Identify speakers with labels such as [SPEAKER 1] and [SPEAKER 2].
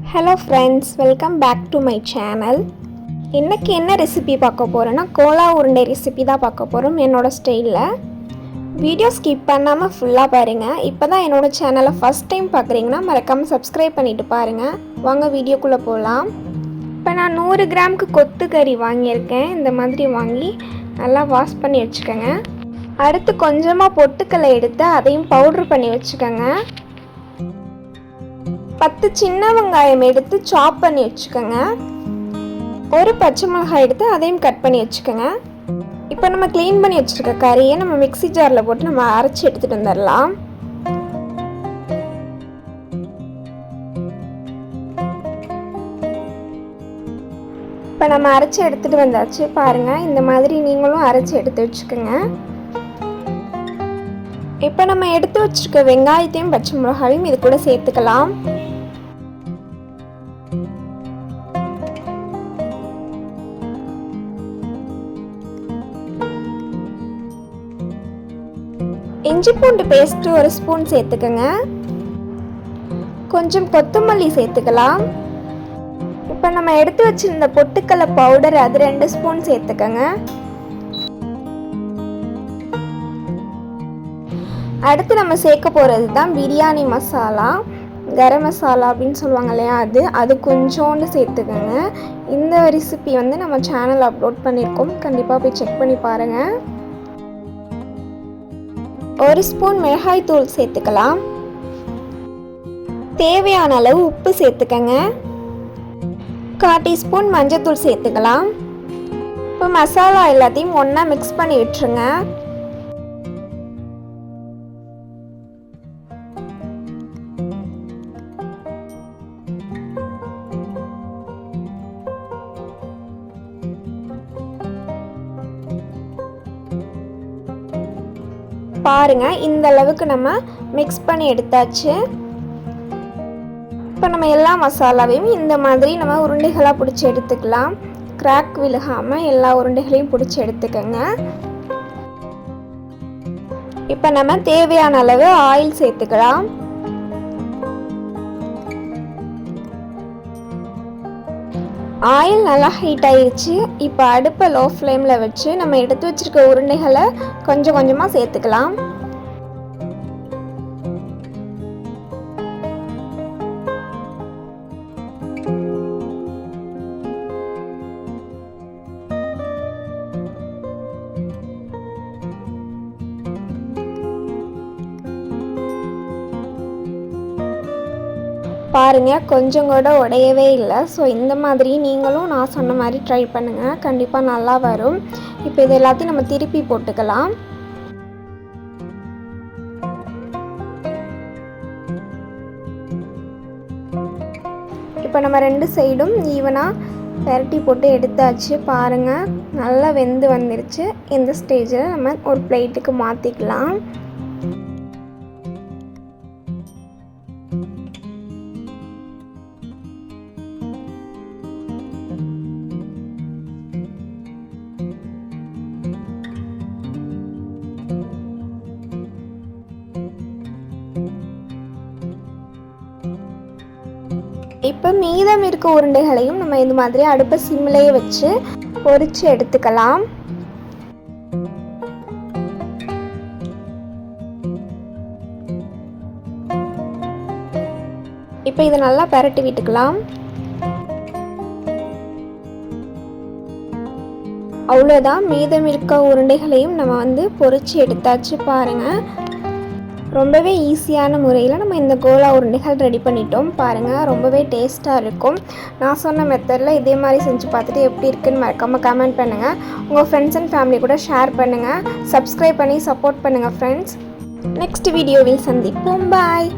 [SPEAKER 1] Hello friends, welcome back to my channel. இன்றைக்கி என்ன recipe பார்க்க போகிறோன்னா கோலா உருண்டை ரெசிபி தான் பார்க்க போகிறோம் என்னோடய ஸ்டைலில். வீடியோ ஸ்கிப் பண்ணாமல் ஃபுல்லாக பாருங்கள். இப்போ தான் என்னோடய சேனலை ஃபஸ்ட் டைம் பார்க்குறீங்கன்னா மறக்காமல் சப்ஸ்கிரைப் பண்ணிவிட்டு பாருங்கள். வாங்க வீடியோக்குள்ளே போகலாம். இப்போ நான் 100 கிராமுக்கு கொத்துக்கறி வாங்கியிருக்கேன். இந்த மாதிரி வாங்கி நல்லா வாஷ் பண்ணி வச்சுக்கோங்க. அடுத்து கொஞ்சமாக பொட்டுக்கல்லை எடுத்து அதையும் பவுட்ரு பண்ணி வச்சுக்கோங்க. 10 சின்ன வெங்காயம் எடுத்து சாப் பண்ணி வச்சுக்கோங்க. ஒரு பச்சை மிளகாய் எடுத்து அதையும் கட் பண்ணி வச்சுக்கோங்க. இப்போ நம்ம க்ளீன் பண்ணி வச்சுருக்க கறியை நம்ம மிக்ஸி ஜாரில் போட்டு நம்ம அரைச்சி எடுத்துகிட்டு வந்துடலாம். இப்போ நம்ம அரைச்சி எடுத்துகிட்டு வந்தாச்சு. பாருங்கள், இந்த மாதிரி நீங்களும் அரைச்சி எடுத்து வச்சுக்கோங்க. இப்போ நம்ம எடுத்து வச்சுருக்க வெங்காயத்தையும் பச்சை மிளகாயும் இது கூட சேர்த்துக்கலாம். இஞ்சி பூண்டு பேஸ்ட்டு 1 ஸ்பூன் சேர்த்துக்கோங்க. கொஞ்சம் கொத்தமல்லி சேர்த்துக்கலாம். இப்போ நம்ம எடுத்து வச்சிருந்த பொட்டுக்கல்லை பவுடர் அது 2 ஸ்பூன் சேர்த்துக்கோங்க. அடுத்து நம்ம சேர்க்க போகிறது தான் பிரியாணி மசாலா, கரம் மசாலா அப்படின்னு சொல்லுவாங்க இல்லையா, அது கொஞ்சோண்டு சேர்த்துக்கோங்க. இந்த ரெசிபி நம்ம சேனல் அப்லோட் பண்ணியிருக்கோம், கண்டிப்பாக போய் செக் பண்ணி பாருங்கள். 1 ஸ்பூன் மிளகாய் தூள் சேர்த்துக்கலாம். தேவையான அளவு உப்பு சேர்த்துக்கங்க. 1/4 டீஸ்பூன் மஞ்சள் சேர்த்துக்கலாம். இப்போ மசாலா எல்லாத்தையும் ஒன்றா மிக்ஸ் பண்ணி விட்டுருங்க. பாருங்க, இந்த அளவுக்கு நம்ம மிக்ஸ் பண்ணி எடுத்தாச்சு. இப்போ நம்ம எல்லா மசாலாவையும் இந்த மாதிரி நம்ம உருண்டைகளாக பிடிச்சி எடுத்துக்கலாம். கிராக் விழுகாமல் எல்லா உருண்டைகளையும் பிடிச்சி எடுத்துக்கோங்க. இப்போ நம்ம தேவையான அளவு ஆயில் சேர்த்துக்கலாம். ஆயில் நல்லா ஹீட் ஆயிடுச்சு. இப்போ அடுப்பை லோ ஃப்ளேமில் வச்சு நம்ம எடுத்து வச்சுருக்க உருண்டைகளை கொஞ்சம் கொஞ்சமாக சேர்த்துக்கலாம். பாருங்கள், கொஞ்சம் கூட உடையவே இல்லை. ஸோ இந்த மாதிரி நீங்களும் நான் சொன்ன மாதிரி ட்ரை பண்ணுங்கள், கண்டிப்பாக நல்லா வரும். இப்போ இது எல்லாத்தையும் நம்ம திருப்பி போட்டுக்கலாம். இப்போ நம்ம 2 சைடும் ஈவனாக பெரட்டி போட்டு எடுத்தாச்சு. பாருங்கள், நல்லா வெந்து வந்துருச்சு. இந்த ஸ்டேஜில் நம்ம ஒரு பிளேட்டுக்கு மாற்றிக்கலாம். இப்போ மீதம் இருக்க உருண்டைகளையும் நம்ம இந்த மாதிரி அடுப்பை சிம்மிலேயே வச்சு பொரிச்சு எடுத்துக்கலாம். இப்போ இதை நல்லா பெரட்டி விட்டுக்கலாம். அவ்வளோதான், மீதம் இருக்க உருண்டைகளையும் நம்ம பொரிச்சு எடுத்தாச்சு. பாருங்கள், ரொம்பவே ஈஸியான முறையில் நம்ம இந்த கோலா உருண்டைகள் ரெடி பண்ணிட்டோம். பாருங்கள், ரொம்பவே டேஸ்ட்டாக இருக்கும். நான் சொன்ன மெத்தடில் இதே மாதிரி செஞ்சு பார்த்துட்டு எப்படி இருக்குன்னு மறக்காமல் கமெண்ட் பண்ணுங்கள். உங்கள் ஃப்ரெண்ட்ஸ் அண்ட் ஃபேமிலி கூட ஷேர் பண்ணுங்கள். சப்ஸ்கிரைப் பண்ணி சப்போர்ட் பண்ணுங்கள் ஃப்ரெண்ட்ஸ். நெக்ஸ்ட் வீடியோவில் சந்திப்போம். பாய்.